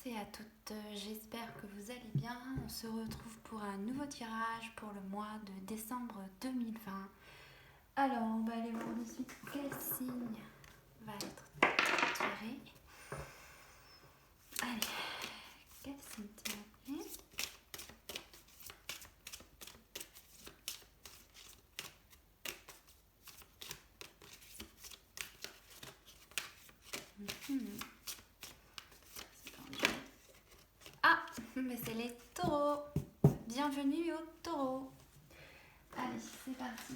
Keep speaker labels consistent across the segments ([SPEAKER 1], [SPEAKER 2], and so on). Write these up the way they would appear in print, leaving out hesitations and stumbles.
[SPEAKER 1] et à toutes, j'espère que vous allez bien. On se retrouve pour un nouveau tirage pour le mois de décembre 2020. Alors, on va aller voir de suite quel signe va être tiré. Allez, quel signe tiré? Ah, mais c'est les taureaux. Bienvenue aux taureaux. Allez, c'est parti.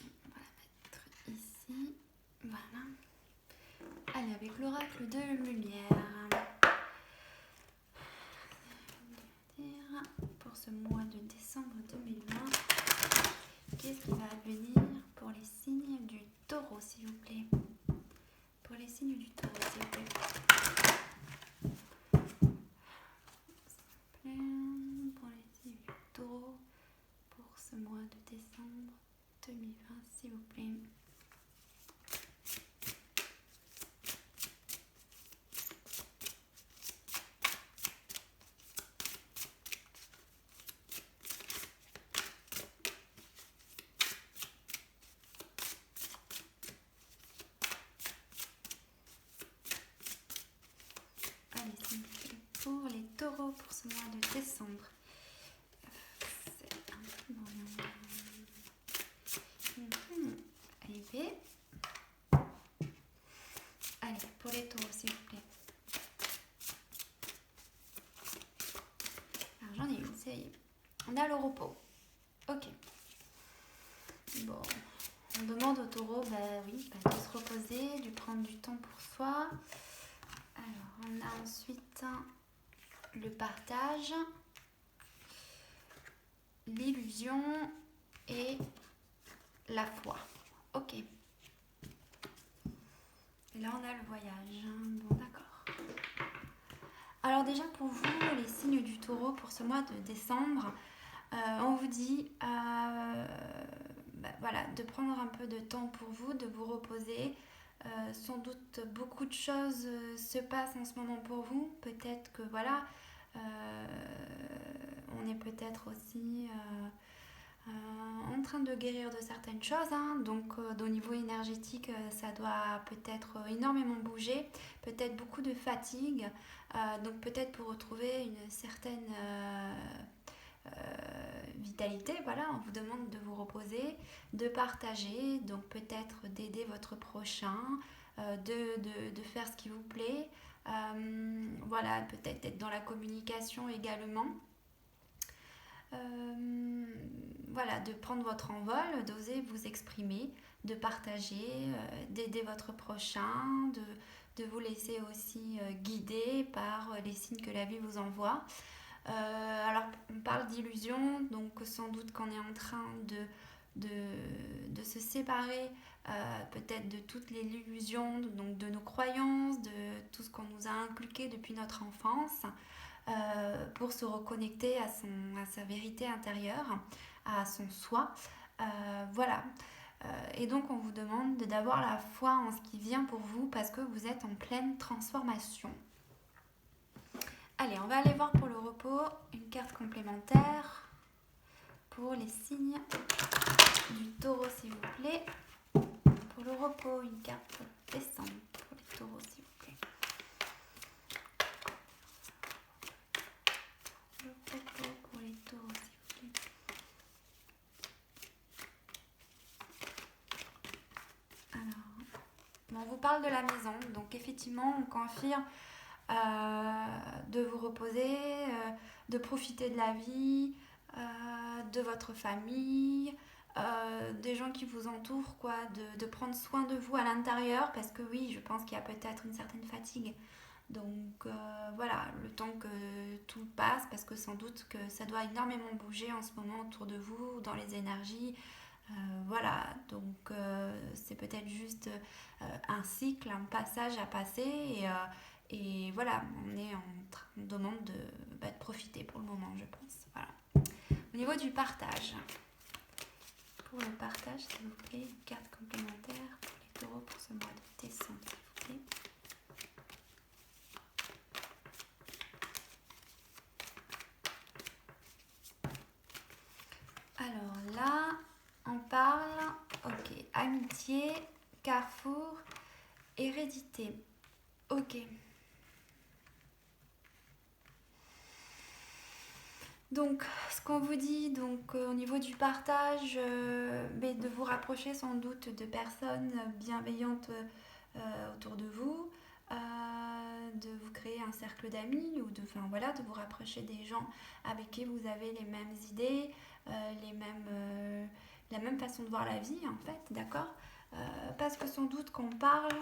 [SPEAKER 1] On va la mettre ici. Voilà. Allez, avec l'oracle de lumière. Pour ce mois de décembre 2020, qu'est-ce qui va advenir pour les signes du taureau, s'il vous plaît? Pour les signes du taureau, s'il vous plaît. Pour les signes du taureau, pour ce mois de décembre 2020, s'il vous plaît. Allez, s'il vous plaît. Pour les taureaux, pour ce mois de décembre. C'est un peu moyen. Allez, allez, pour les taureaux, s'il vous plaît. Alors, j'en ai une, ça y est. On a le repos. Ok. Bon, on demande au taureau, de se reposer, de prendre du temps pour soi. Alors, on a ensuite le partage, l'illusion et la foi. Ok. Et là, on a le voyage. Bon, d'accord. Alors déjà, pour vous, les signes du taureau, pour ce mois de décembre, on vous dit de prendre un peu de temps pour vous, de vous reposer. Sans doute beaucoup de choses se passent en ce moment pour vous. Peut-être que on est peut-être aussi en train de guérir de certaines choses. Donc au niveau énergétique, ça doit peut-être énormément bouger. Peut-être beaucoup de fatigue. Donc peut-être pour retrouver une certaine vitalité, on vous demande de vous reposer, de partager, donc peut-être d'aider votre prochain, de faire ce qui vous plaît, peut-être être dans la communication également. De prendre votre envol, d'oser vous exprimer, de partager, d'aider votre prochain, de vous laisser aussi guider par les signes que la vie vous envoie. Alors on parle d'illusion, donc sans doute qu'on est en train de se séparer peut-être de toutes les illusions, donc de nos croyances, de tout ce qu'on nous a inculqué depuis notre enfance, pour se reconnecter à sa vérité intérieure, à son soi. Et donc on vous demande d'avoir la foi en ce qui vient pour vous parce que vous êtes en pleine transformation. Allez, on va aller voir pour le repos une carte complémentaire pour les signes du taureau, s'il vous plaît. Pour le repos, une carte pour décembre pour les taureaux, s'il vous plaît. Le repos pour les taureaux, s'il vous plaît. Alors, on vous parle de la maison, donc effectivement, on confirme de vous reposer, de profiter de la vie, de votre famille, des gens qui vous entourent, de prendre soin de vous à l'intérieur, parce que oui, je pense qu'il y a peut-être une certaine fatigue. Donc le temps que tout passe, parce que sans doute que ça doit énormément bouger en ce moment autour de vous, dans les énergies. Donc c'est peut-être juste un cycle, un passage à passer et on demande de profiter pour le moment, je pense. Voilà. Au niveau du partage, pour le partage, s'il vous plaît, une carte complémentaire pour les taureaux pour ce mois de décembre, s'il vous plaît. Ok, amitié, carrefour, hérédité. Ok. Donc, ce qu'on vous dit, donc au niveau du partage, mais de vous rapprocher sans doute de personnes bienveillantes autour de vous, de vous créer un cercle d'amis ou de, enfin, voilà, de vous rapprocher des gens avec qui vous avez les mêmes idées, la même façon de voir la vie en fait, d'accord. Parce que sans doute qu'on parle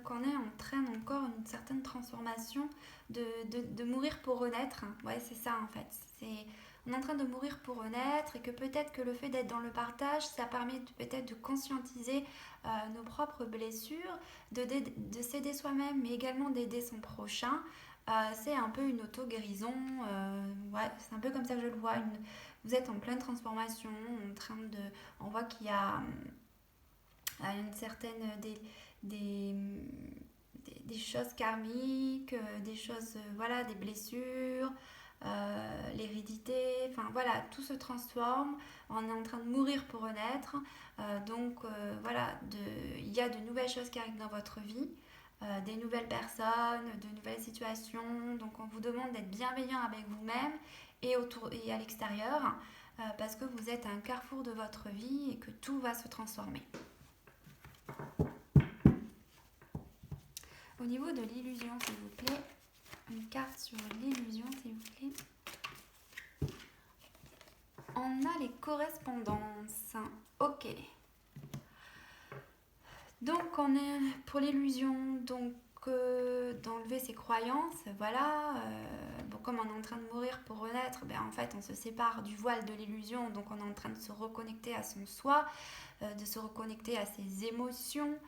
[SPEAKER 1] qu'on est en train encore une certaine transformation de mourir pour renaître. Ouais, c'est ça en fait. On est en train de mourir pour renaître et que peut-être que le fait d'être dans le partage, ça permet peut-être de conscientiser nos propres blessures, de s'aider soi-même, mais également d'aider son prochain. C'est un peu une auto-guérison. Ouais, c'est un peu comme ça que je le vois. Vous êtes en pleine transformation, on voit qu'il y a une certaine des, des choses karmiques, des choses, voilà, des blessures, l'hérédité, enfin voilà, tout se transforme, on est en train de mourir pour renaître, voilà, il y a de nouvelles choses qui arrivent dans votre vie, des nouvelles personnes, de nouvelles situations, donc on vous demande d'être bienveillant avec vous-même et à l'extérieur, parce que vous êtes à un carrefour de votre vie et que tout va se transformer. Au niveau de l'illusion, s'il vous plaît, une carte sur l'illusion, s'il vous plaît. On a les correspondances. Ok. Donc, on est pour l'illusion, donc d'enlever ses croyances, voilà. Bon, comme on est en train de mourir pour renaître, ben, en fait, on se sépare du voile de l'illusion, donc on est en train de se reconnecter à son soi, de se reconnecter à ses émotions,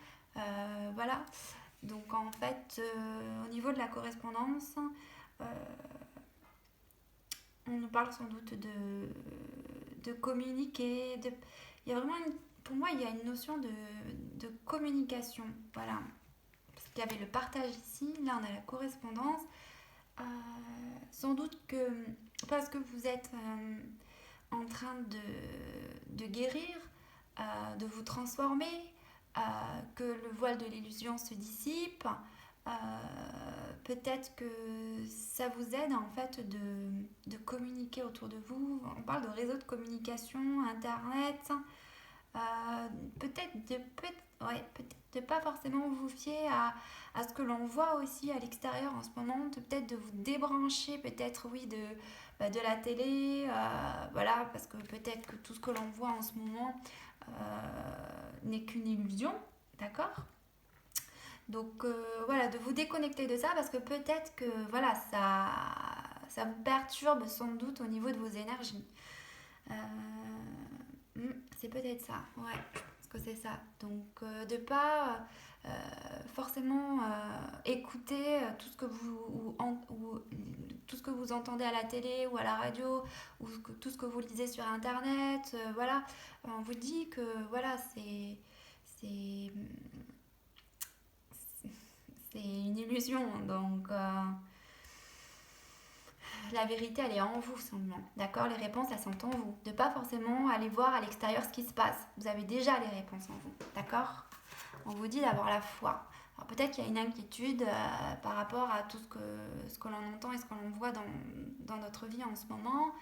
[SPEAKER 1] voilà. Donc en fait, au niveau de la correspondance, euh, on nous parle sans doute de communiquer. Il y a vraiment pour moi, il y a une notion de communication. Voilà. Parce qu'il y avait le partage ici, là on a la correspondance. Sans doute que parce que vous êtes en train de guérir, de vous transformer, que le voile de l'illusion se dissipe, euh, peut-être que ça vous aide en fait de communiquer autour de vous. On parle de réseau de communication, internet, euh, peut-être de pas forcément vous fier à ce que l'on voit aussi à l'extérieur en ce moment, peut-être de vous débrancher, peut-être oui, de la télé, voilà, parce que peut-être que tout ce que l'on voit en ce moment n'est qu'une illusion, d'accord. Donc voilà, de vous déconnecter de ça parce que peut-être que voilà, ça vous perturbe sans doute au niveau de vos énergies. Euh, c'est peut-être ça, ouais, je pense que c'est ça. Donc de pas forcément écouter tout ce que tout ce que vous entendez à la télé ou à la radio ou tout ce que vous lisez sur internet, voilà, on vous dit que voilà, c'est c'est une illusion, donc la vérité elle est en vous seulement, d'accord. Les réponses elles sont en vous, de pas forcément aller voir à l'extérieur ce qui se passe, vous avez déjà les réponses en vous, d'accord. On vous dit d'avoir la foi. Alors peut-être qu'il y a une inquiétude par rapport à tout ce que l'on entend et ce que l'on voit dans notre vie en ce moment.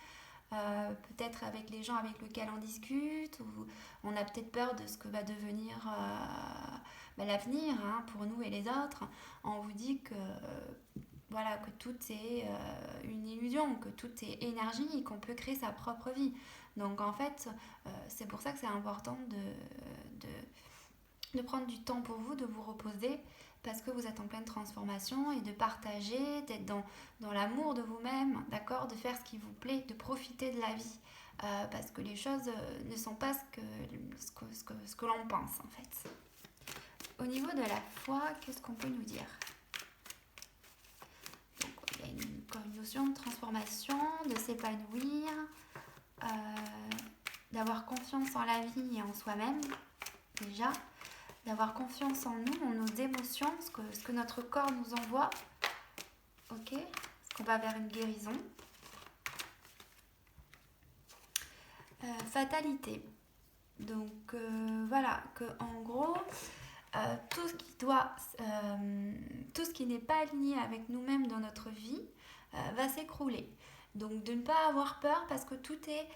[SPEAKER 1] Peut-être avec les gens avec lesquels on discute, ou on a peut-être peur de ce que va devenir l'avenir, hein, pour nous et les autres. On vous dit que voilà, que tout est une illusion, que tout est énergie et qu'on peut créer sa propre vie. Donc en fait, c'est pour ça que c'est important de prendre du temps pour vous, de vous reposer, parce que vous êtes en pleine transformation et de partager, d'être dans l'amour de vous-même, d'accord, de faire ce qui vous plaît, de profiter de la vie, parce que les choses ne sont pas ce que l'on pense en fait. Au niveau de la foi, qu'est-ce qu'on peut nous dire? Donc, il y a une notion de transformation, de s'épanouir, d'avoir confiance en la vie et en soi-même, déjà, d'avoir confiance en nous, en nos émotions, ce que notre corps nous envoie, ok, parce qu'on va vers une guérison. fatalité. Donc voilà, que en gros, tout ce qui doit, tout ce qui n'est pas aligné avec nous-mêmes dans notre vie va s'écrouler. Donc de ne pas avoir peur parce que tout est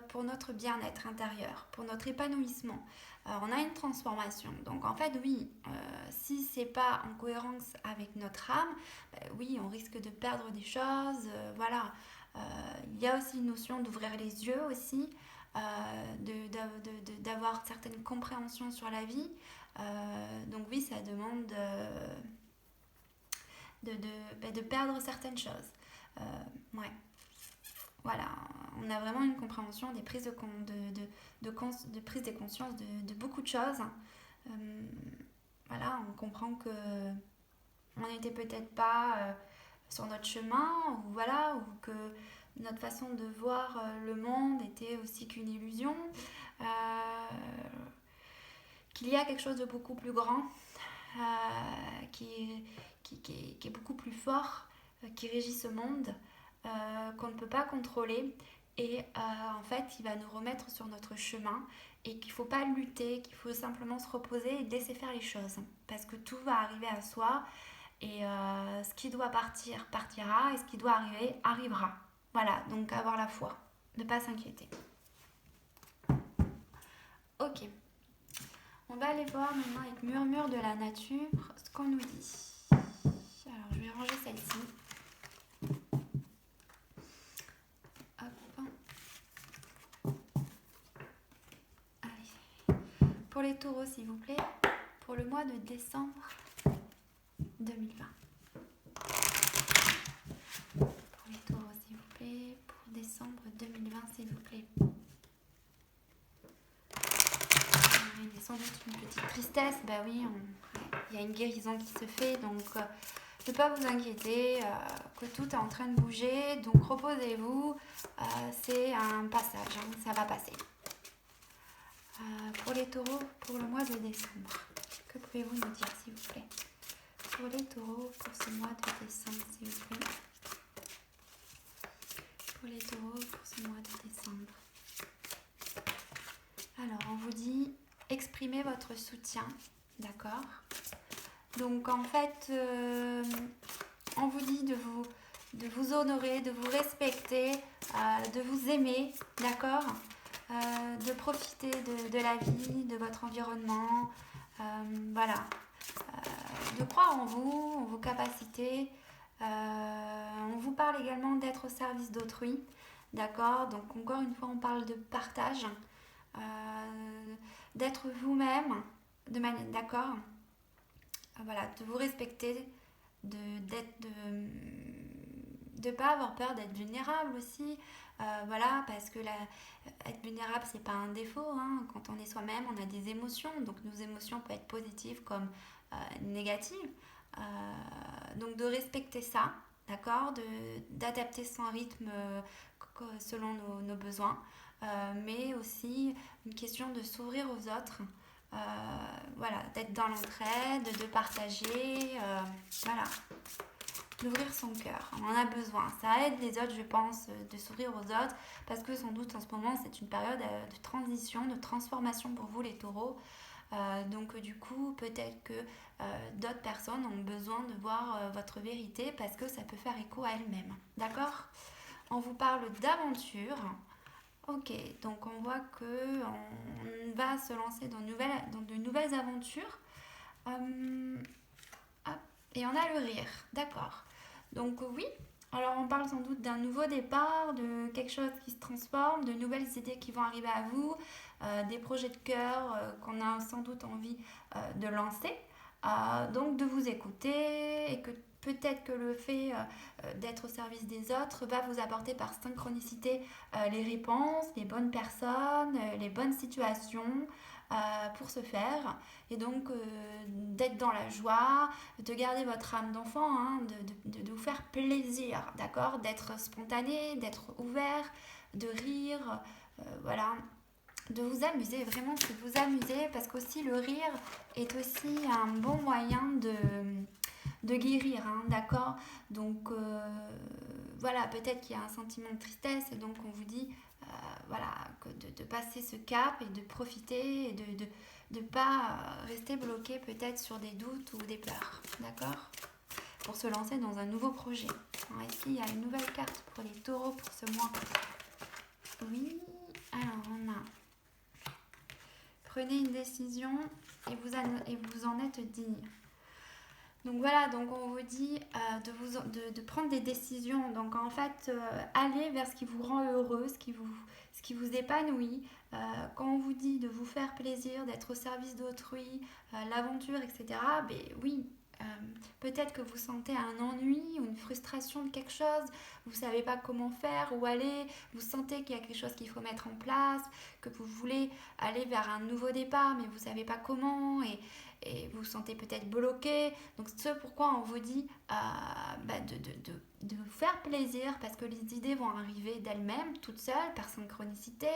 [SPEAKER 1] pour notre bien-être intérieur, pour notre épanouissement. On a une transformation. Donc en fait, oui, si c'est pas en cohérence avec notre âme, oui, on risque de perdre des choses. Voilà. Il y a aussi une notion d'ouvrir les yeux aussi, d'avoir certaines compréhensions sur la vie. Donc oui, ça demande de perdre certaines choses. Ouais. Voilà, on a vraiment une compréhension des prises de prise de conscience de beaucoup de choses. Voilà, on comprend que on n'était peut-être pas sur notre chemin, ou voilà, ou que notre façon de voir le monde était aussi qu'une illusion, euh, qu'il y a quelque chose de beaucoup plus grand, qui est beaucoup plus fort, qui régit ce monde, qu'on ne peut pas contrôler. Et en fait, il va nous remettre sur notre chemin et qu'il ne faut pas lutter, qu'il faut simplement se reposer et laisser faire les choses. Parce que tout va arriver à soi et ce qui doit partir, partira et ce qui doit arriver, arrivera. Voilà, donc avoir la foi, ne pas s'inquiéter. Ok, on va aller voir maintenant avec Murmure de la nature ce qu'on nous dit. Alors, je vais ranger celle-ci. Pour les taureaux, s'il vous plaît, pour le mois de décembre 2020. Pour les taureaux, s'il vous plaît, pour décembre 2020, s'il vous plaît. Il y a sans doute une petite tristesse, bah oui, il y a une guérison qui se fait, donc ne pas vous inquiéter, que tout est en train de bouger, donc reposez-vous, c'est un passage, hein, ça va passer. Pour les taureaux, pour le mois de décembre, que pouvez-vous nous dire, s'il vous plaît? Pour les taureaux, pour ce mois de décembre, s'il vous plaît. Pour les taureaux, pour ce mois de décembre. Alors, on vous dit, exprimez votre soutien, d'accord? Donc, en fait, on vous dit de vous honorer, de vous respecter, de vous aimer, d'accord? De profiter de la vie, de votre environnement, voilà, de croire en vous, en vos capacités. On vous parle également d'être au service d'autrui, d'accord? Donc encore une fois, on parle de partage, d'être vous-même, de manière, d'accord? Voilà, de vous respecter, de pas avoir peur d'être vulnérable aussi. Voilà, parce que être vulnérable, c'est pas un défaut, hein. Quand on est soi-même, on a des émotions, donc nos émotions peuvent être positives comme négatives. Donc de respecter ça, d'accord, d'adapter son rythme selon nos besoins, mais aussi une question de s'ouvrir aux autres. Voilà, d'être dans l'entraide, de partager, voilà, d'ouvrir son cœur. On en a besoin. Ça aide les autres, je pense, de s'ouvrir aux autres, parce que sans doute en ce moment, c'est une période de transition, de transformation pour vous, les taureaux. Donc du coup, peut-être que d'autres personnes ont besoin de voir votre vérité, parce que ça peut faire écho à elles-mêmes. D'accord? On vous parle d'aventure. Ok, donc on voit qu'on va se lancer dans de nouvelles aventures. Et on a le rire, d'accord. Donc oui, alors on parle sans doute d'un nouveau départ, de quelque chose qui se transforme, de nouvelles idées qui vont arriver à vous, des projets de cœur qu'on a sans doute envie de lancer. Donc de vous écouter, et que peut-être que le fait d'être au service des autres va vous apporter par synchronicité les réponses, les bonnes personnes, les bonnes situations pour ce faire. Et donc d'être dans la joie, de garder votre âme d'enfant, hein, de vous faire plaisir, d'accord? D'être spontané, d'être ouvert, de rire, voilà. De vous amuser, vraiment c'est de vous amuser, parce qu'aussi le rire est aussi un bon moyen de guérir, hein, d'accord? Donc voilà, peut-être qu'il y a un sentiment de tristesse, et donc on vous dit voilà, de passer ce cap et de profiter et de ne pas rester bloqué peut-être sur des doutes ou des peurs, d'accord? Pour se lancer dans un nouveau projet. Alors ici, il y a une nouvelle carte pour les taureaux pour ce mois. Oui, alors on a... Prenez une décision et vous en êtes digne. Donc voilà, donc on vous dit de prendre des décisions. Donc en fait, allez vers ce qui vous rend heureux, ce qui vous épanouit. Quand on vous dit de vous faire plaisir, d'être au service d'autrui, l'aventure, etc., ben oui, peut-être que vous sentez un ennui ou une frustration de quelque chose, vous ne savez pas comment faire, où aller, vous sentez qu'il y a quelque chose qu'il faut mettre en place, que vous voulez aller vers un nouveau départ, mais vous ne savez pas comment, et vous vous sentez peut-être bloqué. Donc ce pourquoi on vous dit de vous faire plaisir, parce que les idées vont arriver d'elles-mêmes, toutes seules, par synchronicité,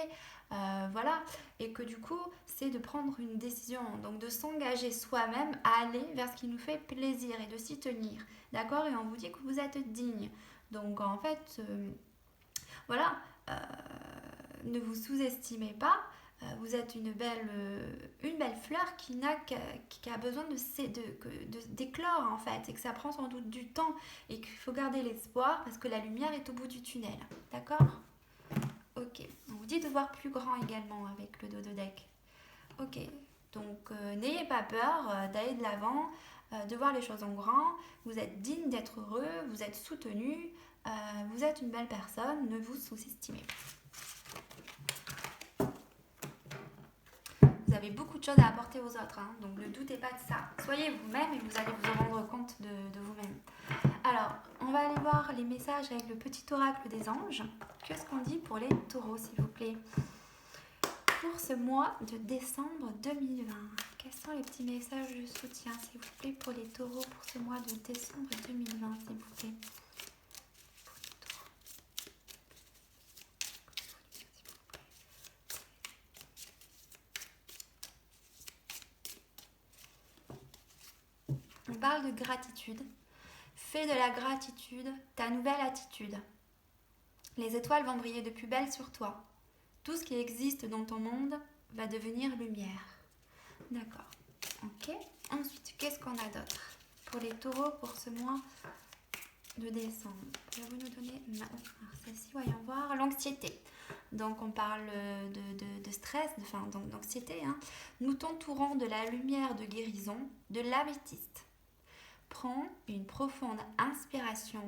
[SPEAKER 1] voilà, et que du coup c'est de prendre une décision, donc de s'engager soi-même à aller vers ce qui nous fait plaisir et de s'y tenir, d'accord? Et on vous dit que vous êtes digne, donc en fait voilà, ne vous sous-estimez pas. Vous êtes une belle fleur qui a besoin d'éclore en fait, et que ça prend sans doute du temps et qu'il faut garder l'espoir parce que la lumière est au bout du tunnel, d'accord? Ok, on vous dit de voir plus grand également avec le dodo deck. Ok, donc n'ayez pas peur d'aller de l'avant, de voir les choses en grand. Vous êtes digne d'être heureux, vous êtes soutenu, vous êtes une belle personne, ne vous sous-estimez pas. Vous avez beaucoup de choses à apporter aux autres, hein, donc ne doutez pas de ça. Soyez vous-même et vous allez vous rendre compte de vous-même. Alors, on va aller voir les messages avec le petit oracle des anges. Qu'est-ce qu'on dit pour les taureaux, s'il vous plaît? Pour ce mois de décembre 2020, quels sont les petits messages de soutien, s'il vous plaît, pour les taureaux pour ce mois de décembre 2020, s'il vous plaît? On parle de gratitude. Fais de la gratitude ta nouvelle attitude. Les étoiles vont briller de plus belle sur toi. Tout ce qui existe dans ton monde va devenir lumière. D'accord. Ok. Ensuite, qu'est-ce qu'on a d'autre pour les taureaux pour ce mois de décembre? Pouvez-vous nous donner celle-ci, voyons voir. L'anxiété. Donc on parle de stress, d'anxiété. Hein. Nous t'entourons de la lumière de guérison, de l'améthyste. Prends une profonde inspiration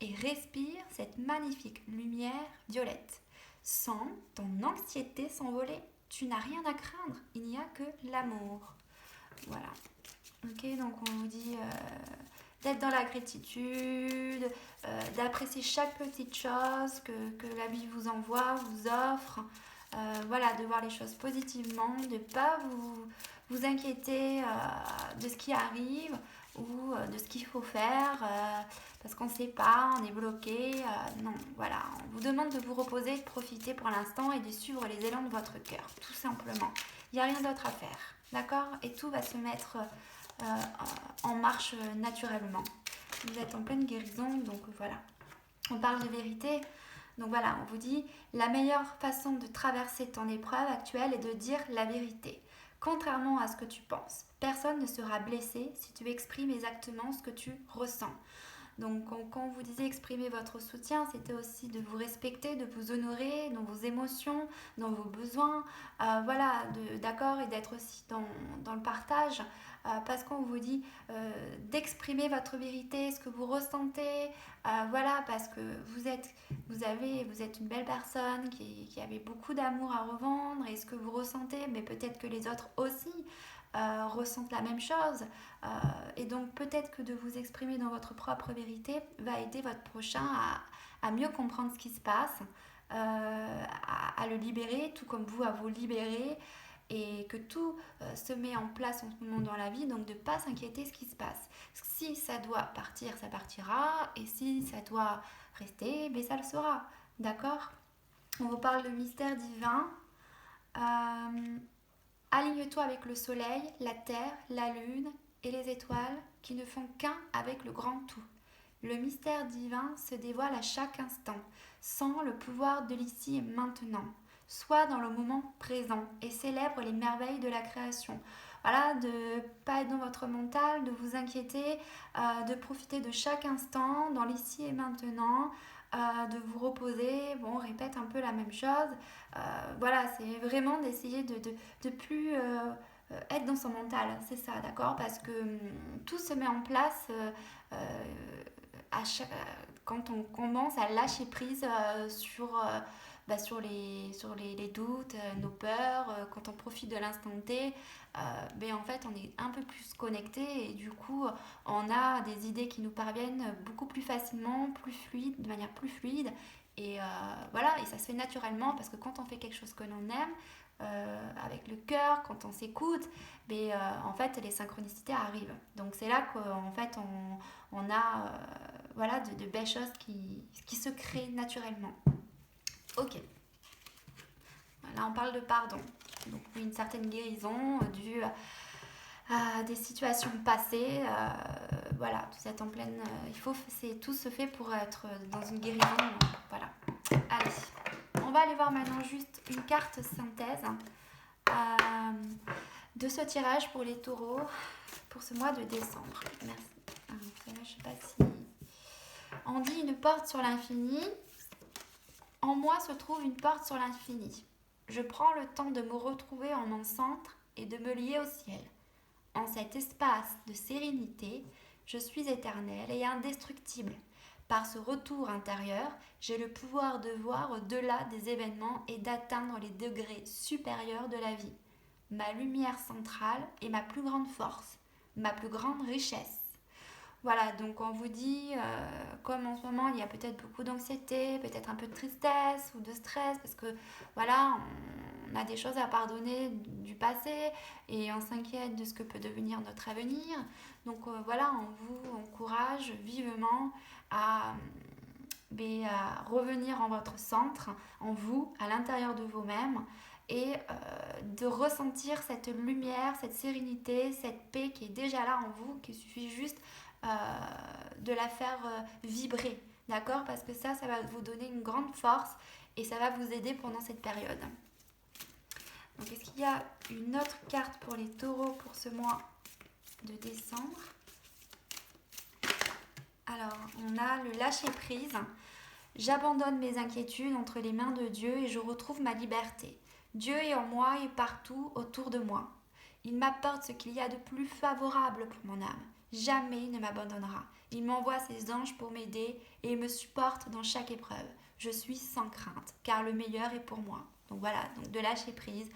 [SPEAKER 1] et respire cette magnifique lumière violette. Sens ton anxiété s'envoler. Tu n'as rien à craindre, il n'y a que l'amour. Voilà. Ok, donc on vous dit d'être dans la gratitude, d'apprécier chaque petite chose que la vie vous envoie, vous offre. Voilà, de voir les choses positivement, de ne pas vous inquiéter de ce qui arrive ou de ce qu'il faut faire parce qu'on ne sait pas, on est bloqué. Non, voilà, on vous demande de vous reposer, de profiter pour l'instant et de suivre les élans de votre cœur, tout simplement. Il n'y a rien d'autre à faire, d'accord? Et tout va se mettre en marche naturellement. Vous êtes en pleine guérison, donc voilà. On parle de vérité. Donc voilà, on vous dit, la meilleure façon de traverser ton épreuve actuelle est de dire la vérité. Contrairement à ce que tu penses, personne ne sera blessé si tu exprimes exactement ce que tu ressens. Donc quand on vous disait exprimer votre soutien, c'était aussi de vous respecter, de vous honorer dans vos émotions, dans vos besoins, voilà, d'accord, et d'être aussi dans le partage, parce qu'on vous dit d'exprimer votre vérité, ce que vous ressentez, voilà, parce que vous êtes une belle personne qui avait beaucoup d'amour à revendre, et ce que vous ressentez, mais peut-être que les autres aussi ressentent la même chose. Et donc peut-être que de vous exprimer dans votre propre vérité va aider votre prochain à mieux comprendre ce qui se passe, à le libérer, tout comme vous à vous libérer, et que tout se met en place en ce moment dans la vie, donc de ne pas s'inquiéter de ce qui se passe. Si ça doit partir, ça partira, et si ça doit rester, ben ça le sera, d'accord? On vous parle de mystère divin. Aligne-toi avec le soleil, la terre, la lune et les étoiles qui ne font qu'un avec le grand tout. Le mystère divin se dévoile à chaque instant, sans le pouvoir de l'ici et maintenant. Sois dans le moment présent et célèbre les merveilles de la création. Voilà, de ne pas être dans votre mental, de vous inquiéter, de profiter de chaque instant, dans l'ici et maintenant, de vous reposer. Bon, on répète un peu la même chose. Voilà, c'est vraiment d'essayer de plus être dans son mental, c'est ça, d'accord? Parce que tout se met en place quand on commence à lâcher prise sur les doutes, nos peurs, quand on profite de l'instant T, en fait on est un peu plus connecté et du coup on a des idées qui nous parviennent beaucoup plus facilement, plus fluide, de manière plus fluide et voilà, et ça se fait naturellement parce que quand on fait quelque chose que l'on aime, avec le cœur, quand on s'écoute, en fait les synchronicités arrivent. Donc c'est là qu'en fait on a voilà, de belles choses qui se créent naturellement. Ok, là on parle de pardon. Donc une certaine guérison due à des situations passées. Voilà, vous êtes en pleine... tout se fait pour être dans une guérison. Voilà. Allez, on va aller voir maintenant juste une carte synthèse de ce tirage pour les taureaux pour ce mois de décembre. Merci. Je ne sais pas si... On dit une porte sur l'infini. En moi se trouve une porte sur l'infini. Je prends le temps de me retrouver en mon centre et de me lier au ciel. En cet espace de sérénité, je suis éternelle et indestructible. Par ce retour intérieur, j'ai le pouvoir de voir au-delà des événements et d'atteindre les degrés supérieurs de la vie. Ma lumière centrale est ma plus grande force, ma plus grande richesse. Voilà, donc on vous dit, comme en ce moment il y a peut-être beaucoup d'anxiété, peut-être un peu de tristesse ou de stress, parce que voilà, on a des choses à pardonner du passé et on s'inquiète de ce que peut devenir notre avenir. Donc voilà, on vous encourage vivement à revenir en votre centre, en vous, à l'intérieur de vous-même, et de ressentir cette lumière, cette sérénité, cette paix qui est déjà là en vous, qu'il suffit juste de la faire vibrer, d'accord? Parce que ça va vous donner une grande force et ça va vous aider pendant cette période. Donc, est-ce qu'il y a une autre carte pour les taureaux pour ce mois de décembre? Alors, on a le lâcher-prise. J'abandonne mes inquiétudes entre les mains de Dieu et je retrouve ma liberté. Dieu est en moi et partout autour de moi. Il m'apporte ce qu'il y a de plus favorable pour mon âme. Jamais il ne m'abandonnera. Il m'envoie ses anges pour m'aider et il me supporte dans chaque épreuve. Je suis sans crainte, car le meilleur est pour moi. Donc voilà, donc de lâcher prise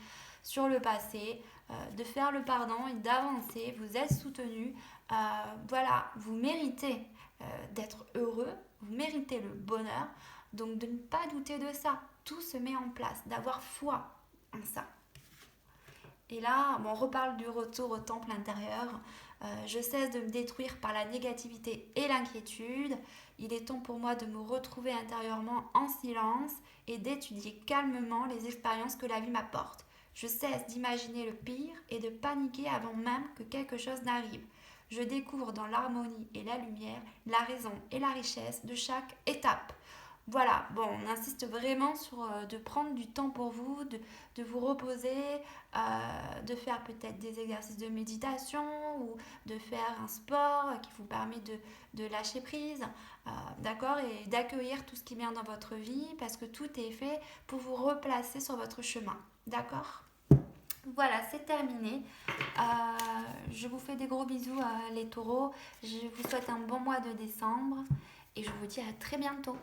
[SPEAKER 1] sur le passé, de faire le pardon et d'avancer. Vous êtes soutenu. Voilà, vous méritez d'être heureux, vous méritez le bonheur. Donc de ne pas douter de ça. Tout se met en place, d'avoir foi en ça. Et là, on reparle du retour au temple intérieur. Je cesse de me détruire par la négativité et l'inquiétude. Il est temps pour moi de me retrouver intérieurement en silence et d'étudier calmement les expériences que la vie m'apporte. Je cesse d'imaginer le pire et de paniquer avant même que quelque chose n'arrive. Je découvre dans l'harmonie et la lumière la raison et la richesse de chaque étape. Voilà, bon, on insiste vraiment sur de prendre du temps pour vous, de vous reposer, de faire peut-être des exercices de méditation ou de faire un sport qui vous permet de lâcher prise, d'accord, et d'accueillir tout ce qui vient dans votre vie parce que tout est fait pour vous replacer sur votre chemin, d'accord? Voilà, c'est terminé. Je vous fais des gros bisous les taureaux. Je vous souhaite un bon mois de décembre et je vous dis à très bientôt.